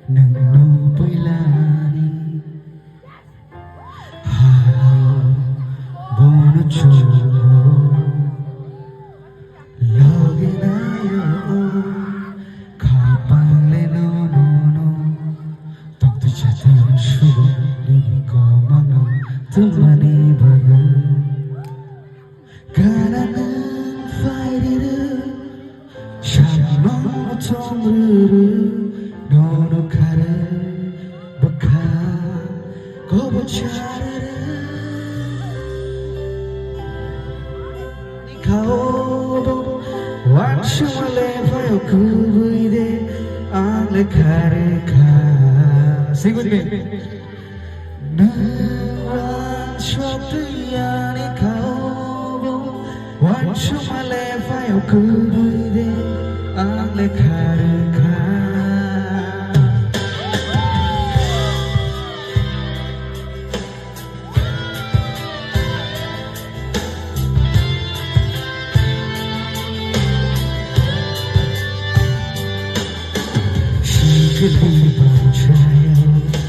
nang poilani halo bono chulo loge na yo kapale no tong tu chate shubo lini ko mano tumani baga kana fighter shama tongru no kare baka ko bochare ni kao wan shumale fayo kubuide ale kare ka sing with me na wan shoptiya ni kao wan shumale fayo kubuide ale kare ka could be